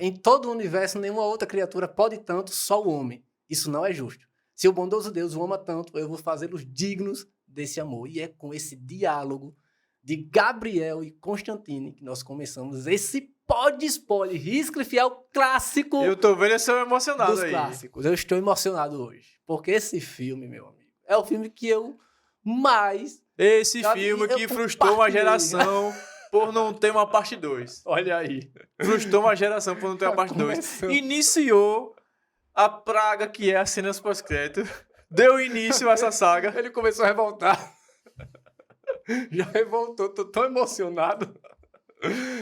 em todo o universo, nenhuma outra criatura pode tanto, só o homem. Isso não é justo. Se o bondoso Deus o ama tanto, eu vou fazê-los dignos desse amor. E é com esse diálogo de Gabriel e Constantine que nós começamos esse pod-spoiler. Heathcliff é o clássico Eu tô vendo esse emocionado dos aí. clássicos. Eu estou emocionado hoje. Porque esse filme, meu amigo, é o filme que eu mais... Esse Sabe, filme eu que frustrou uma compartilhei. geração por não ter uma parte 2. Olha aí. Frustrou uma geração por não ter uma parte 2. Começou. Iniciou a praga que é as cenas pós-crédito. Deu início a essa saga. Ele começou a revoltar. Já revoltou, tô tão emocionado.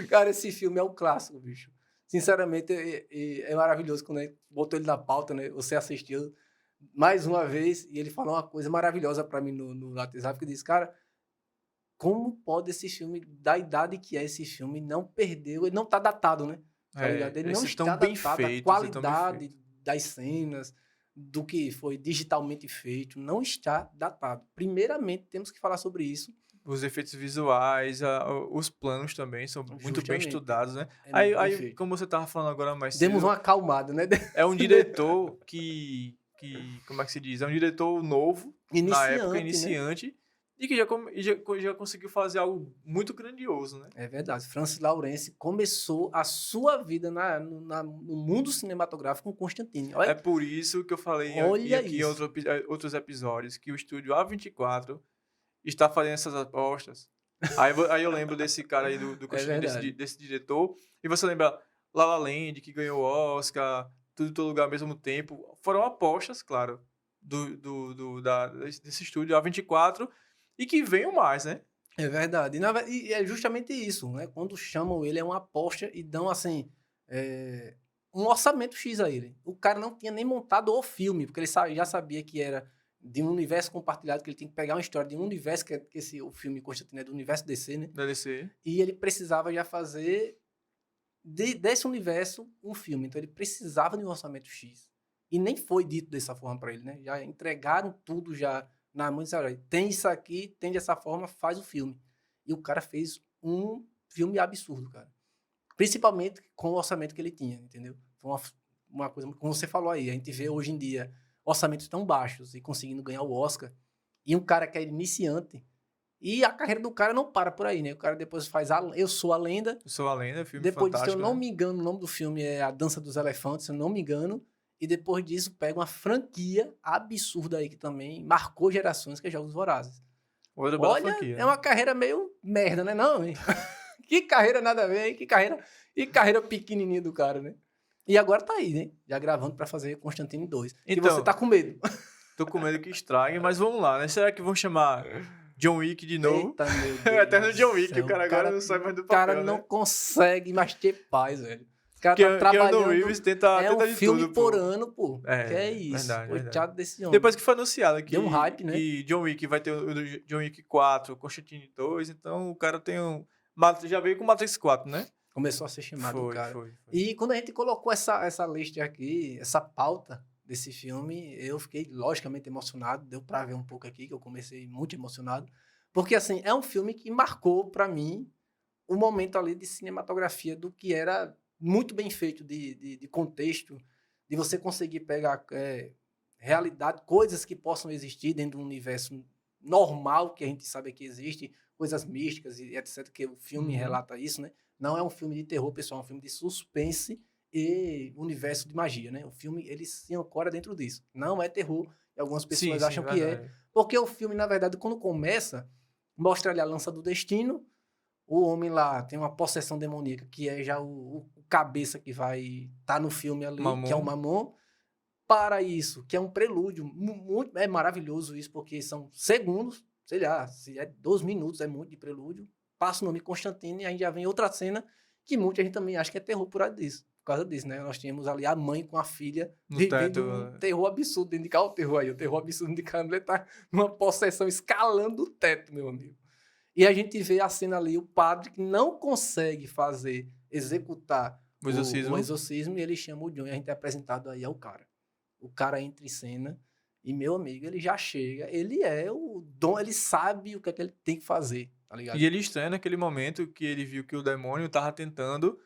Cara, esse filme é um clássico, bicho. Sinceramente, é maravilhoso quando a gente botou ele na pauta, né? Você assistiu mais uma vez e ele falou uma coisa maravilhosa pra mim no WhatsApp, que disse, cara, como pode esse filme, da idade que é esse filme, não perdeu, ele não tá datado, né? Tá ligado? Ele não esses está tão bem datado, feitos, a qualidade das cenas, do que foi digitalmente feito, não está datado. Primeiramente, temos que falar sobre isso. Os efeitos visuais, os planos também são muito bem Justamente. estudados, né? É muito bem Aí feito. como você tava falando agora mais Demos cedo, uma acalmada, né? é um diretor que, como é que se diz? É um diretor novo, na época, iniciante, e que já conseguiu fazer algo muito grandioso, né? É verdade. Francis Lawrence começou a sua vida no mundo cinematográfico com Constantine. Olha, É por isso que eu falei Olha aqui em isso. outros episódios que o estúdio A24 está fazendo essas apostas. Aí eu lembro desse cara aí do Constantine, verdade. desse diretor, e você lembra La La Land, que ganhou o Oscar, Tudo em Todo Lugar ao mesmo tempo. Foram apostas, claro, desse estúdio A24, e que venham mais, né? É verdade. E é justamente isso, né? Quando chamam ele, é uma aposta e dão, assim, um orçamento X a ele. O cara não tinha nem montado o filme, porque ele já sabia que era de um universo compartilhado, que ele tinha que pegar uma história de um universo, o filme Constantine é do universo DC, né? Da DC. E ele precisava já fazer desse universo um filme. Então ele precisava de um orçamento X. E nem foi dito dessa forma para ele, né? Já entregaram tudo já na mão e disseram, olha, tem isso aqui, tem dessa forma, faz o filme. E o cara fez um filme absurdo, cara. Principalmente com o orçamento que ele tinha, entendeu? Foi uma coisa, como você falou aí, a gente vê hoje em dia orçamentos tão baixos e conseguindo ganhar o Oscar. E um cara que é iniciante, e a carreira do cara não para por aí, né? O cara depois faz Eu Sou a Lenda. Eu Sou a Lenda, filme Depois disso, fantástico, eu não né? me engano, o nome do filme é A Dança dos Elefantes, se eu não me engano. E depois disso, pega uma franquia absurda aí, que também marcou gerações, que é Jogos Vorazes. Outra bela Olha, franquia, é né? uma carreira meio merda, né? Não, hein? Que carreira nada a ver, hein? Que carreira pequenininha do cara, né? E agora tá aí, né? Já gravando pra fazer Constantine 2. E Então, você tá com medo. tô com medo que estrague, mas vamos lá, né? Será que vão chamar John Wick de novo? Eita, meu Deus. É o eterno John Wick, do o cara céu. agora não sai mais do O cara papel, não né? consegue mais ter paz, velho. O cara Que tá trabalhando... Keanu Reeves tenta um de filme tudo, por pô. ano, pô. É, que é isso. verdade, Coitado verdade. desse homem. Depois que foi anunciado que, Deu um hype, né? que John Wick vai ter o John Wick 4, Constantine 2, então o cara tem um... Já veio com Matrix 4, né? Começou a ser chamado o cara. Foi. E quando a gente colocou essa lista aqui, essa pauta desse filme, eu fiquei logicamente emocionado. Deu pra ver um pouco aqui, que eu comecei muito emocionado. Porque, assim, é um filme que marcou pra mim o momento ali de cinematografia do que era muito bem feito de contexto, de você conseguir pegar realidade, coisas que possam existir dentro do universo normal que a gente sabe que existe, coisas místicas e etc, que o filme relata isso, né? Não é um filme de terror, pessoal, é um filme de suspense e universo de magia, né? O filme, ele se ancora dentro disso. Não é terror, e algumas pessoas acham que é, porque o filme, na verdade, quando começa, mostra ali a lança do destino, o homem lá tem uma possessão demoníaca, que é já o cabeça que vai estar no filme ali, Mamon. que é o Mamon. Para isso, que é um prelúdio, muito, é maravilhoso isso, porque são segundos, sei lá, se é 2 minutos, é muito de prelúdio. Passa o nome Constantine e aí já vem outra cena que muita gente também acha que é terror por causa disso, né? Nós tínhamos ali a mãe com a filha No vivendo teto, um terror absurdo dentro de casa. O terror aí, o terror absurdo de casa, ele tá numa possessão escalando o teto, meu amigo. E a gente vê a cena ali, o padre que não consegue executar O exorcismo. e ele chama o John e a gente é apresentado aí ao cara. O cara entra em cena e, meu amigo, ele já chega, ele é o dom, ele sabe o que é que ele tem que fazer, tá ligado? E ele estranha naquele momento que ele viu que o demônio tava tentando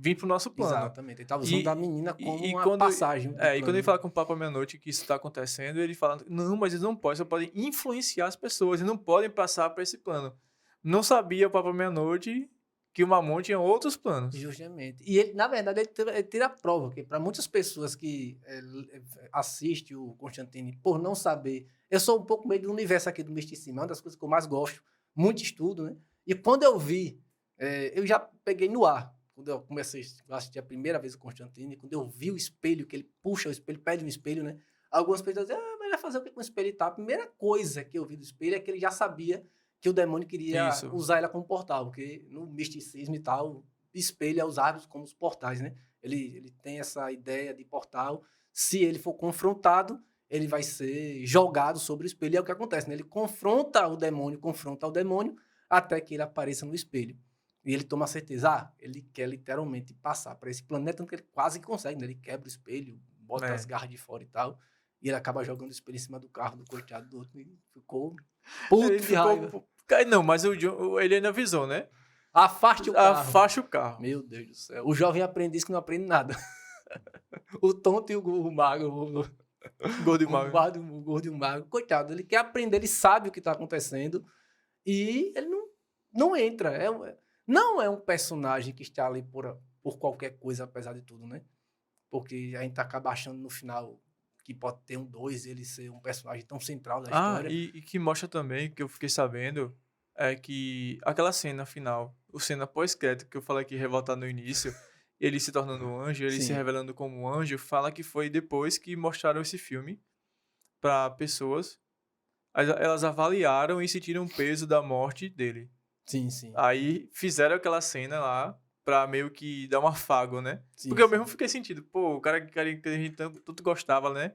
vir pro nosso plano. Exatamente. Ele tava usando a menina como uma quando, passagem. E quando ele fala com o Papa Meia-Noite que isso tá acontecendo, ele fala, não, mas eles não podem, só podem influenciar as pessoas, eles não podem passar para esse plano. Não sabia o Papa Meia-Noite que o Mamon tinha outros planos. Justamente. E ele, na verdade, ele tira a prova, porque para muitas pessoas que assistem o Constantine por não saber, eu sou um pouco meio do universo aqui do misticismo, é uma das coisas que eu mais gosto, muito estudo, né? E quando eu vi, eu já peguei no ar, quando eu comecei a assistir a primeira vez o Constantine, quando eu vi o espelho, que ele puxa o espelho, pede um espelho, né? Algumas pessoas dizem, mas vai fazer o que com o espelho e tal? A primeira coisa que eu vi do espelho é que ele já sabia que o demônio queria usar ela como portal, porque no misticismo e tal, espelho é usado como os portais, né? Ele tem essa ideia de portal. Se ele for confrontado, ele vai ser jogado sobre o espelho. E é o que acontece, né? Ele confronta o demônio, até que ele apareça no espelho. E ele toma a certeza, ele quer literalmente passar para esse planeta, tanto que ele quase consegue, né? Ele quebra o espelho, bota as garras de fora e tal, e ele acaba jogando o espelho em cima do carro do coitado do outro, e ficou puto de raiva. Não, mas ele ainda avisou, né? Afaste o carro. Afaste o carro. Meu Deus do céu. O jovem aprendiz que não aprende nada. O tonto e o mago. O gordo e o mago. O gordo e o mago. Coitado, ele quer aprender, ele sabe o que está acontecendo e ele não entra. Não é um personagem que está ali por qualquer coisa, apesar de tudo, né? Porque a gente acaba achando no final que pode ter um 2 ele ser um personagem tão central da história. E que mostra também, que eu fiquei sabendo, é que aquela cena final, a cena pós-crédito que eu falei aqui, revoltado no início, ele se tornando um anjo, ele se revelando como um anjo, fala que foi depois que mostraram esse filme para pessoas, elas avaliaram e sentiram o peso da morte dele. Sim, sim. Aí fizeram aquela cena lá pra meio que dar um afago, né? Sim, porque eu mesmo fiquei sentido, pô, o cara que a gente tanto gostava, né?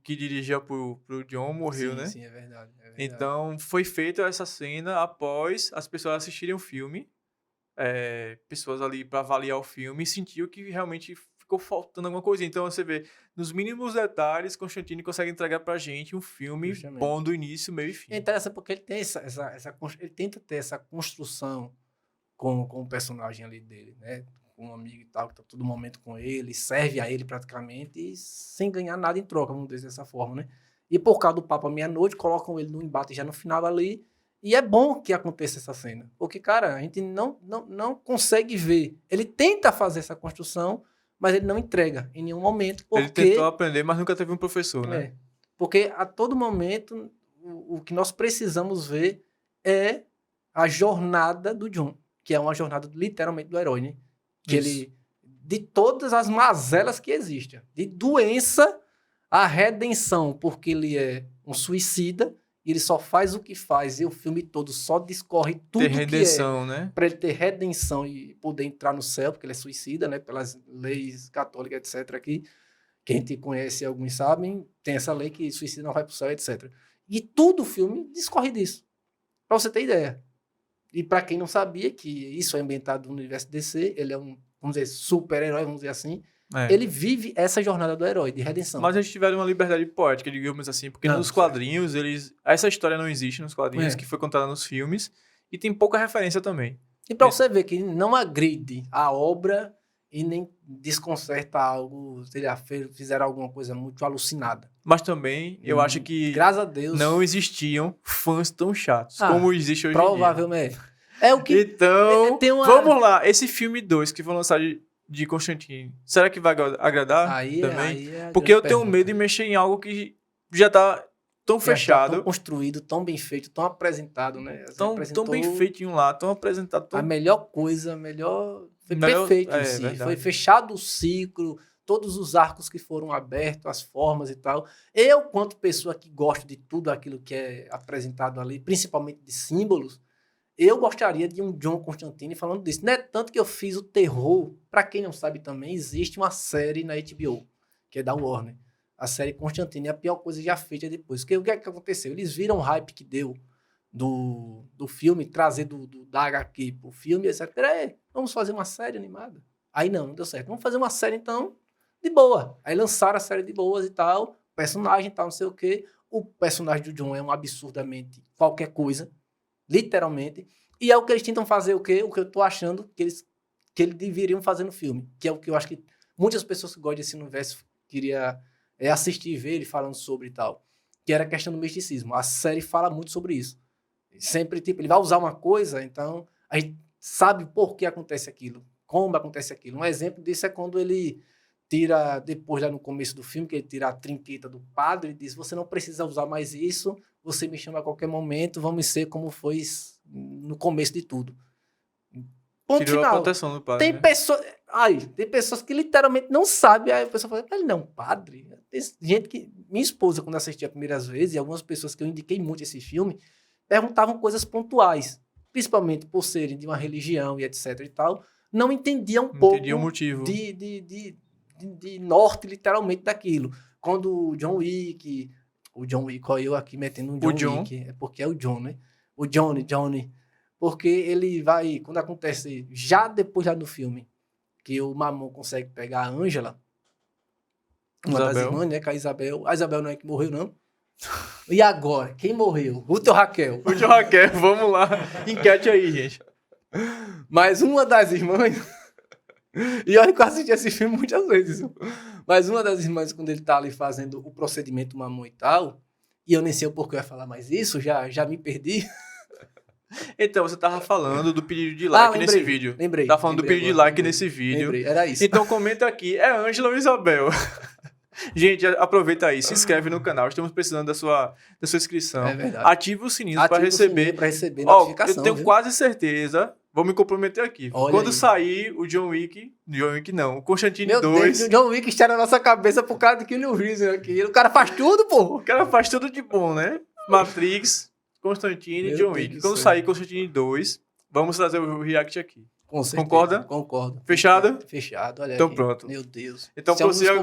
Que dirigia pro John morreu, né? Sim, é verdade. Então, foi feita essa cena após as pessoas assistirem o filme, pessoas ali pra avaliar o filme e sentiu que realmente ficou faltando alguma coisa. Então, você vê, nos mínimos detalhes, Constantine consegue entregar pra gente um filme bom do início, meio e fim. É interessante porque ele tem ele tenta ter essa construção com o personagem ali dele, né? Com um amigo e tal, que tá todo momento com ele, serve a ele praticamente, e sem ganhar nada em troca, vamos dizer dessa forma, né? E por causa do Papa Meia-Noite, colocam ele no embate já no final ali, e é bom que aconteça essa cena, porque, cara, a gente não consegue ver. Ele tenta fazer essa construção, mas ele não entrega em nenhum momento, porque... Ele tentou aprender, mas nunca teve um professor, né? Porque a todo momento, o que nós precisamos ver é a jornada do John, que é uma jornada literalmente do herói, né? Que ele, de todas as mazelas que existem, de doença a redenção, porque ele é um suicida, e ele só faz o que faz, e o filme todo só discorre tudo redenção, né? Para ele ter redenção e poder entrar no céu, porque ele é suicida, né? Pelas leis católicas, etc. Aqui, que a gente conhece, alguns sabem, tem essa lei que suicida não vai para o céu, etc. E tudo o filme discorre disso, para você ter ideia. E para quem não sabia que isso é ambientado no universo DC, ele é um, vamos dizer, super-herói, vamos dizer assim, ele vive essa jornada do herói, de redenção. Mas eles tiveram uma liberdade poética, digamos assim, porque nos quadrinhos, essa história não existe nos quadrinhos, que foi contada nos filmes, e tem pouca referência também. E para você ver que não agride a obra e nem desconcerta algo, sei lá, fizeram alguma coisa muito alucinada. Mas também, eu acho que graças a Deus, não existiam fãs tão chatos como existe hoje em dia. Provavelmente. É o que... Então, vamos lá. Esse filme 2 que foi lançado de Constantine, será que vai agradar também? Porque eu tenho medo de mexer em algo que já tá tão fechado. Tão construído, tão bem feito, tão apresentado, né? Tão bem feitinho lá, tão apresentado. A melhor coisa, foi perfeito em si. Foi fechado o ciclo, todos os arcos que foram abertos, as formas e tal. Eu, quanto pessoa que gosta de tudo aquilo que é apresentado ali, principalmente de símbolos, eu gostaria de um John Constantine falando disso. Não é tanto que eu fiz o terror. Para quem não sabe também, existe uma série na HBO, que é da Warner. A série Constantine é a pior coisa já feita depois. Porque o que é que aconteceu? Eles viram o hype que deu do filme, trazer da HQ pro filme, e eles disseram, peraí, vamos fazer uma série animada? Aí não deu certo. Vamos fazer uma série, então, de boa. Aí lançaram a série de boas e tal, personagem e tal, não sei o quê. O personagem do John é um absurdamente qualquer coisa, literalmente. E é o que eles tentam fazer, o que eu tô achando que eles que eles deveriam fazer no filme, que é o que eu acho que muitas pessoas que gostam desse universo queria assistir e ver ele falando sobre e tal, que era a questão do misticismo. A série fala muito sobre isso. Sempre, tipo, ele vai usar uma coisa, então a gente sabe por que acontece aquilo, como acontece aquilo. Um exemplo disso é quando ele tira, depois lá no começo do filme, que ele tira a trinqueta do padre e diz, você não precisa usar mais isso, você me chama a qualquer momento, vamos ser como foi no começo de tudo. Ponto Tirou a final. proteção do padre, Tem né? tem pessoas que literalmente não sabem. Aí a pessoa fala, ele não, padre. Tem gente que. Minha esposa, quando assistia a primeiras vezes, e algumas pessoas que eu indiquei muito esse filme, perguntavam coisas pontuais, principalmente por serem de uma religião e etc e tal, não entendiam um pouco Entendi o motivo. de norte, literalmente, daquilo. Quando o John Wick, olha eu aqui metendo um John Wick, é porque é o John, né? O Johnny. Porque ele vai, quando acontece, já depois lá no filme, que o Mamon consegue pegar a Ângela, uma das irmãs, né, com a Isabel não é que morreu, não. E agora, quem morreu? Ruth ou Raquel? Ruth ou Raquel, vamos lá. Enquete aí, gente. Mas uma das irmãs... E olha que eu assisti esse filme muitas vezes. Mas uma das irmãs, quando ele tá ali fazendo o procedimento Mamon e tal, e eu nem sei o porquê eu ia falar mais isso, já me perdi... Então, você tava falando do pedido de like nesse vídeo. Lembrei. Tava falando do pedido de like nesse vídeo. Lembrei, era isso. Então comenta aqui, é Ângela ou Isabel? Gente, aproveita aí, se inscreve no canal, estamos precisando da sua inscrição. É verdade. Ativa o sininho para receber notificação. Eu tenho quase certeza, vou me comprometer aqui. Olha quando aí. sair o John Wick não, o Constantine Meu 2... Deus, o John Wick está na nossa cabeça por causa do Keanu Reeves aqui. O cara faz tudo, pô. O cara faz tudo de bom, né? Matrix... Constantine e John Wick. Quando sair Constantine 2, vamos trazer o react aqui. Com certeza. Concorda? Concordo. Fechado? Fechado, olha então aqui. pronto. Meu Deus. Então prossiga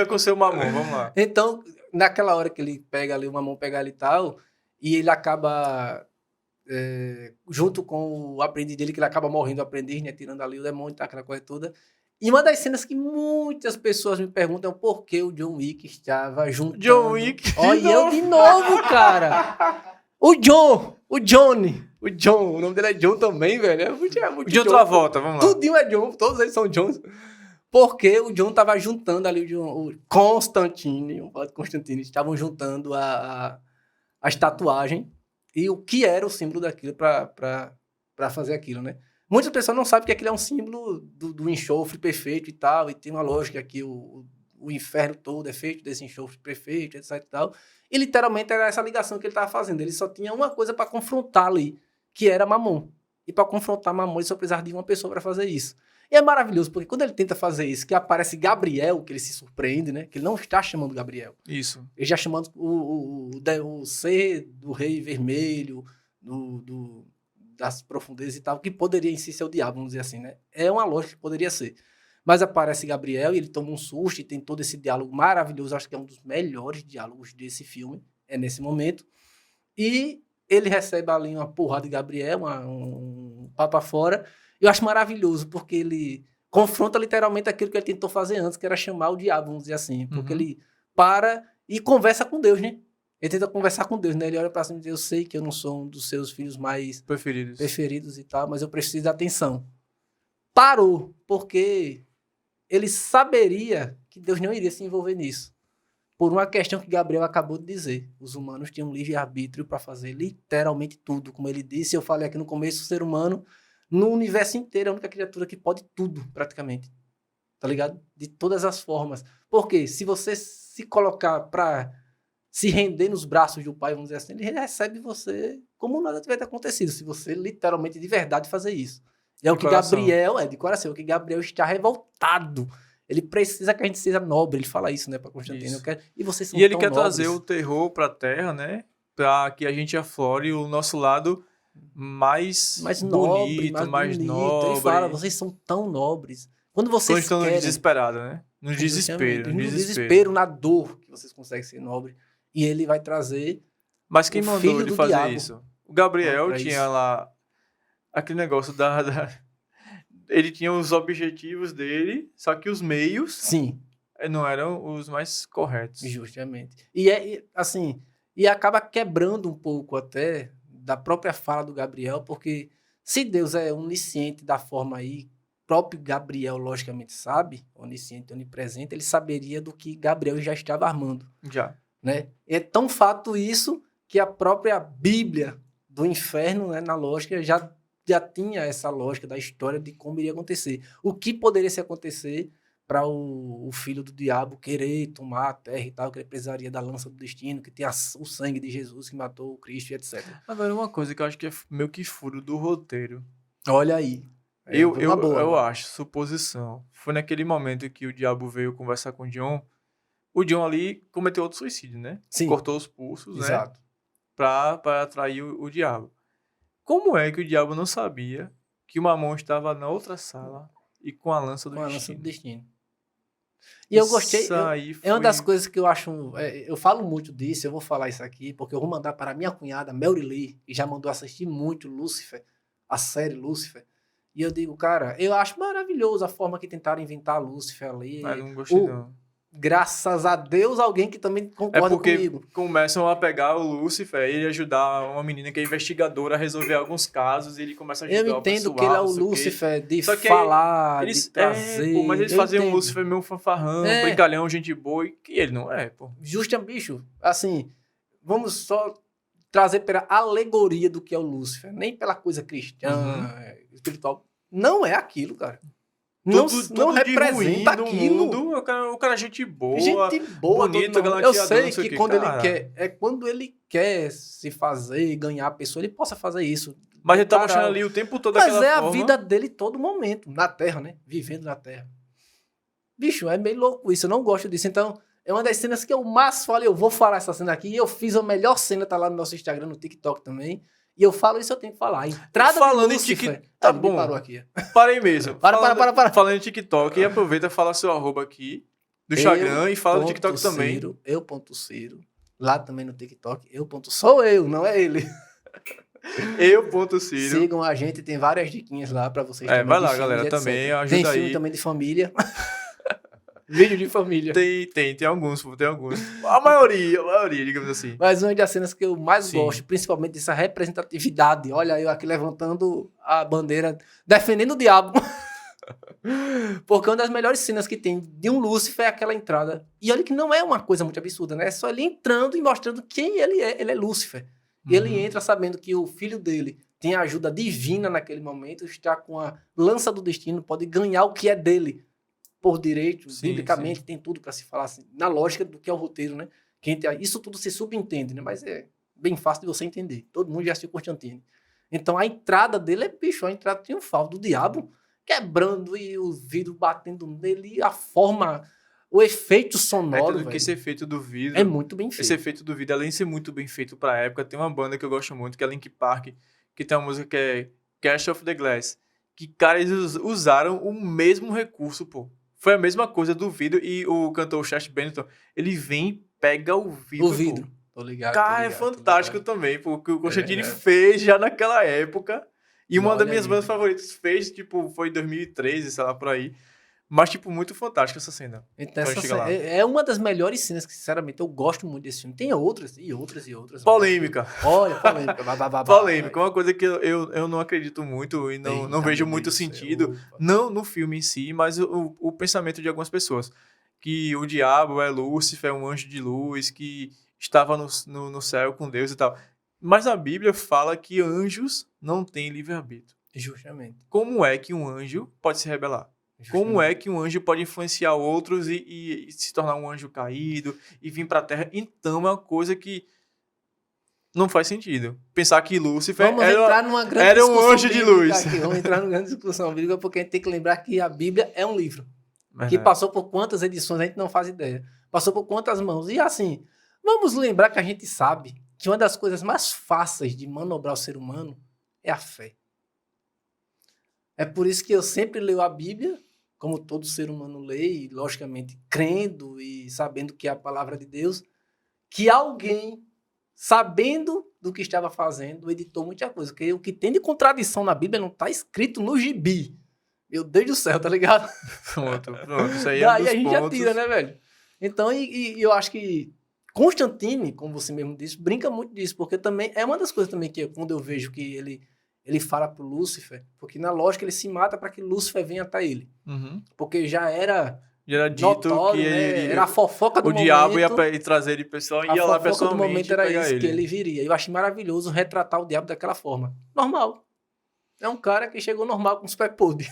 com o seu Mamon, vamos lá. Então, naquela hora que ele pega ali, o Mamon pega ali e tal, e ele acaba, junto com o aprendiz dele, que ele acaba morrendo o aprendiz, né, tirando ali o demônio, tá, aquela coisa toda. E uma das cenas que muitas pessoas me perguntam é por que o John Wick estava junto. John Wick? Olha, eu de novo, cara. O Johnny, o nome dele é John também, velho. É muito de outra volta, vamos lá. Tudinho é John, todos eles são Johns. Porque o John tava juntando ali o Constantine estavam juntando as tatuagens e o que era o símbolo daquilo pra fazer aquilo, né? Muitas pessoas não sabem que aquilo é um símbolo do enxofre perfeito e tal, e tem uma lógica que o inferno todo é feito desse enxofre perfeito, etc e tal. E literalmente era essa ligação que ele estava fazendo. Ele só tinha uma coisa para confrontar ali, que era Mamon. E para confrontar Mamon, ele só precisava de uma pessoa para fazer isso. E é maravilhoso, porque quando ele tenta fazer isso, que aparece Gabriel, que ele se surpreende, né? Que ele não está chamando Gabriel. Isso. Ele já chamando o ser do Rei Vermelho, das profundezas e tal, que poderia em si ser o diabo, vamos dizer assim, né? É uma lógica que poderia ser. Mas aparece Gabriel e ele toma um susto e tem todo esse diálogo maravilhoso. Acho que é um dos melhores diálogos desse filme. É nesse momento. E ele recebe ali uma porrada de Gabriel, um papo fora. Eu acho maravilhoso, porque ele confronta literalmente aquilo que ele tentou fazer antes, que era chamar o diabo, vamos dizer assim. Porque ele para e conversa com Deus, né? Ele tenta conversar com Deus, né? Ele olha pra cima e diz, eu sei que eu não sou um dos seus filhos mais preferidos e tal, mas eu preciso de atenção. Parou, porque ele saberia que Deus não iria se envolver nisso. Por uma questão que Gabriel acabou de dizer. Os humanos tinham livre-arbítrio para fazer literalmente tudo. Como ele disse, eu falei aqui no começo, o ser humano, no universo inteiro, é a única criatura que pode tudo, praticamente. Tá ligado? De todas as formas. Porque se você se colocar para se render nos braços do pai, vamos dizer assim, ele recebe você como nada tivesse acontecido. Se você literalmente, de verdade, fazer isso. É o que Gabriel, de coração, o que Gabriel está revoltado. Ele precisa que a gente seja nobre. Ele fala isso, né, para Constantino. E vocês são E ele tão quer nobres. trazer o terror para a Terra, né? Para que a gente aflore o nosso lado mais bonito, mais nobre. Ele fala, vocês são tão nobres. Quando vocês estão desesperados, né? No desespero, na dor que vocês conseguem ser nobres. E ele vai trazer. Mas quem mandou ele fazer isso? O Gabriel tinha lá aquele negócio ele tinha os objetivos dele, só que os meios não eram os mais corretos. Justamente. E assim, e acaba quebrando um pouco até da própria fala do Gabriel, porque se Deus é onisciente da forma aí, próprio Gabriel, logicamente, sabe, onisciente, onipresente, ele saberia do que Gabriel já estava armando. Já. Né? É tão fato isso que a própria Bíblia do inferno, né, na lógica, já tinha essa lógica da história de como iria acontecer. O que poderia se acontecer para o filho do diabo querer tomar a terra e tal, que ele precisaria da lança do destino, que tem o sangue de Jesus que matou o Cristo e etc. Agora, uma coisa que eu acho que é meio que furo do roteiro. Olha aí. Eu acho, suposição. Foi naquele momento que o diabo veio conversar com o John. O John ali cometeu outro suicídio, né? Sim. Cortou os pulsos, Exato. né? Pra atrair o diabo. Como é que o diabo não sabia que o Mamon estava na outra sala e com a lança do destino? E eu gostei. É uma das foi... coisas que eu acho. Eu falo muito disso, eu vou falar isso aqui, porque eu vou mandar para a minha cunhada, Mary Lee, que já mandou assistir muito Lúcifer, a série Lúcifer. E eu digo, cara, eu acho maravilhoso a forma que tentaram inventar Lúcifer ali. Mas não gostei, não. Graças a Deus, alguém que também concorda comigo. Porque começam a pegar o Lúcifer, ele ajudar uma menina que é investigadora a resolver alguns casos, e ele começa a ajudar eu entendo que ele é o Lúcifer de falar, de trazer. Mas eles faziam um Lúcifer meio fanfarrão, brincalhão, gente boa, e que ele não é, pô. Bicho, assim, vamos só trazer pela alegoria do que é o Lúcifer, nem pela coisa cristã, espiritual. Não é aquilo, cara. Não representa aquilo. Mundo, o cara é gente boa, bonito, eu sei que quando ele quer, quando ele quer se fazer e ganhar a pessoa, ele possa fazer isso. Mas ele tá mostrando ali o tempo todo daquela forma. Mas é a vida dele todo momento, na Terra, né? Vivendo na Terra. Bicho, é meio louco isso, eu não gosto disso. Então, é uma das cenas que eu mais falo, eu vou falar essa cena aqui, e eu fiz a melhor cena, tá lá no nosso Instagram, no TikTok também. E eu falo isso, eu tenho que falar. Entrada falando de Lúcifer. em TikTok. Tá bom. Parou aqui. Parei mesmo. Para. Falando em TikTok, e aproveita e fala seu arroba aqui do Instagram e fala do TikTok também. Eu.Ciro. Lá também no TikTok. Sou eu, não é ele. Eu.Ciro. Sigam a gente, tem várias diquinhas lá pra vocês também. Vai lá, galera, também. Ajuda tem aí. filme também de família. Vídeo de família. Tem alguns. A maioria, digamos assim. Mas uma das cenas que eu mais gosto, principalmente dessa representatividade. Olha, eu aqui levantando a bandeira, defendendo o diabo. Porque uma das melhores cenas que tem de um Lúcifer é aquela entrada. E olha que não é uma coisa muito absurda, né? É só ele entrando e mostrando quem ele é. Ele é Lúcifer. E ele entra sabendo que o filho dele tem a ajuda divina naquele momento, está com a lança do destino, pode ganhar o que é dele. Por direito, biblicamente, tem tudo para se falar assim, na lógica do que é o roteiro, né? Isso tudo se subentende, né? Mas é bem fácil de você entender. Todo mundo já assistiu Constantine. Então a entrada dele a entrada triunfal do diabo, quebrando e o vidro batendo nele, a forma, o efeito sonoro. Tudo que esse efeito do vidro. É muito bem feito. Esse efeito do vidro, além de ser muito bem feito pra época, tem uma banda que eu gosto muito, que é Linkin Park, que tem uma música que é Cash of the Glass. Que, cara, eles usaram o mesmo recurso, pô. Foi a mesma coisa do vidro e o cantor Chester Bennington, ele vem e pega o vidro. O vidro. Tô ligado. Cara, é fantástico também, porque o Constantine fez já naquela época. E uma das minhas bandas favoritas fez, tipo, foi em 2013, sei lá, por aí. Mas, tipo, muito fantástica essa cena. Então, essa cena é uma das melhores cenas que, sinceramente, eu gosto muito desse filme. Tem outras. Polêmica. Olha, polêmica. Polêmica. Uma coisa que eu não acredito muito e não vejo muito sentido. Não no filme em si, mas o pensamento de algumas pessoas. Que o diabo é Lúcifer, é um anjo de luz, que estava no céu com Deus e tal. Mas a Bíblia fala que anjos não têm livre-arbítrio. Justamente. Como é que um anjo pode se rebelar? Como é que um anjo pode influenciar outros e se tornar um anjo caído e vir para a Terra? Então é uma coisa que não faz sentido. Pensar que Lúcifer era um anjo de luz. Vamos entrar numa grande discussão bíblica, porque a gente tem que lembrar que a Bíblia é um livro. Verdade. Que passou por quantas edições, a gente não faz ideia. Passou por quantas mãos. E assim, vamos lembrar que a gente sabe que uma das coisas mais fáceis de manobrar o ser humano é a fé. É por isso que eu sempre leio a Bíblia, como todo ser humano lê, e logicamente crendo e sabendo que é a palavra de Deus, que alguém, sabendo do que estava fazendo, editou muita coisa. Porque o que tem de contradição na Bíblia não está escrito no gibi. Meu Deus do céu, tá ligado? Pronto. Isso aí daí a gente já tira, né, velho? Então, e eu acho que Constantine, como você mesmo disse, brinca muito disso, porque também é uma das coisas também que quando eu vejo que ele ele fala pro Lúcifer, porque na lógica ele se mata para que Lúcifer venha até ele. Porque já era dito notório, que né? Era a fofoca do o momento. diabo ia trazer ele pessoal, ia lá A fofoca do pessoalmente momento era pegar isso, ele. que ele viria. Eu achei maravilhoso retratar o diabo daquela forma. Normal. É um cara que chegou normal com os pés podres.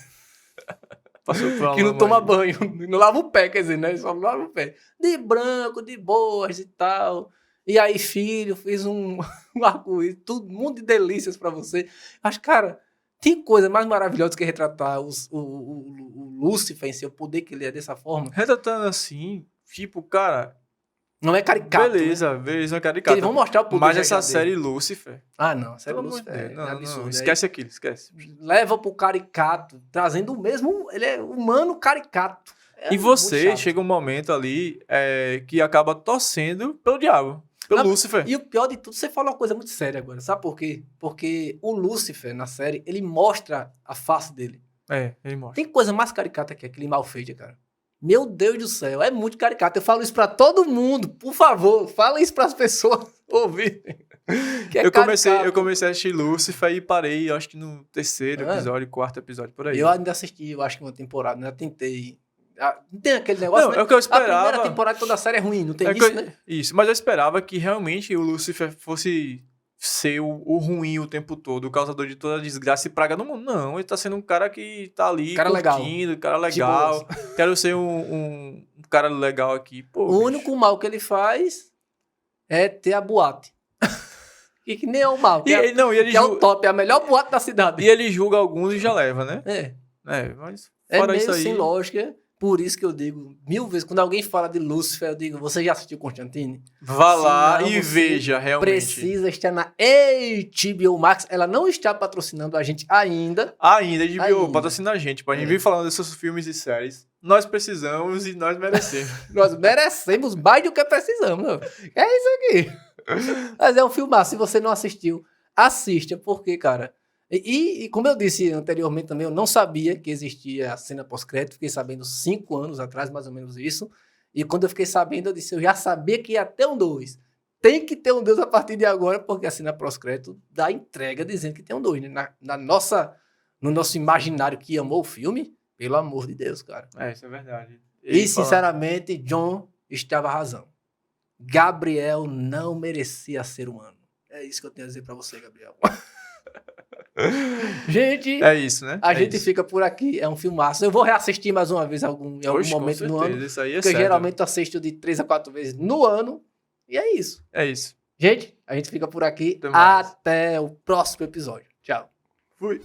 Passou por uma Que não lama toma aí. banho, não lava o pé, quer dizer, né? Só não lava o pé. De branco, de boas e tal. E aí, filho, fiz um arco-íris, tudo, um monte de delícias pra você. Mas, cara, tem coisa mais maravilhosa que retratar o Lúcifer em seu poder, que ele é dessa forma. Retratando assim, tipo, cara, Não é caricato. beleza, Né? beleza, não é Que caricato. eles vão mostrar o poder Mas de essa HD. série Lúcifer, Ah, não. A série pelo amor de Lúcifer Deus, é absurdo. esquece aquilo, esquece. Leva pro caricato, trazendo o mesmo... Ele é humano caricato. É E você muito chato. chega um momento ali que acaba torcendo pelo diabo, pelo Lúcifer. E o pior de tudo, você falou uma coisa muito séria agora, sabe por quê? Porque o Lúcifer, na série, ele mostra a face dele. Ele mostra. Tem coisa mais caricata que aquele Malfeita, cara. Meu Deus do céu, é muito caricato. Eu falo isso pra todo mundo, por favor, fala isso pras pessoas ouvirem. Que é Eu comecei caricato. a assistir Lúcifer e parei, acho que no terceiro Ah. episódio, quarto episódio, por aí. Eu ainda assisti, eu acho que uma temporada, né? Tentei. Não tem aquele negócio, Não, né? é o que eu A esperava. primeira temporada de toda a série é ruim, não tem É que isso, eu- né? Isso, mas eu esperava que realmente o Lúcifer fosse ser o ruim o tempo todo, o causador de toda a desgraça e praga no mundo. Não, ele tá sendo um cara que tá ali Cara legal. curtindo, cara legal. Quero ser um cara legal aqui. Pô, O bicho. único mal que ele faz é ter a boate. que nem é o mal, que, E ele que é o top, é a melhor boate da cidade. e ele julga alguns e já leva, né? Mas É fora meio isso aí... sem lógica. Por isso que eu digo 1000 vezes, quando alguém fala de Lúcifer, eu digo, você já assistiu Constantine? Vá lá Se não, e você veja, realmente. Precisa estar na HBO Max. Ela não está patrocinando a gente ainda. Ainda, HBO, Ainda. patrocina a gente. Pra gente vir falando desses filmes e séries. Nós precisamos e nós merecemos. Nós merecemos mais do que precisamos. Meu. É isso aqui. Mas é um filmaço. Se você não assistiu, assista. Porque, cara... E como eu disse anteriormente também, eu não sabia que existia a cena pós-crédito. Fiquei sabendo 5 anos atrás, mais ou menos isso. E quando eu fiquei sabendo, eu disse, eu já sabia que ia ter um 2. Tem que ter um 2 a partir de agora, porque a cena pós-crédito dá entrega dizendo que tem um 2. Né? No nosso imaginário que amou o filme, pelo amor de Deus, cara. Isso é verdade. E, sinceramente, John estava razão. Gabriel não merecia ser humano. É isso que eu tenho a dizer pra você, Gabriel. Gente, É isso, né? a gente fica por aqui. É um filmaço. Eu vou reassistir mais uma vez em algum momento no ano. Isso aí é Porque certo. geralmente eu assisto de 3 a 4 vezes no ano. E é isso. É isso. Gente, a gente fica por aqui. Até mais. Até o próximo episódio. Tchau. Fui.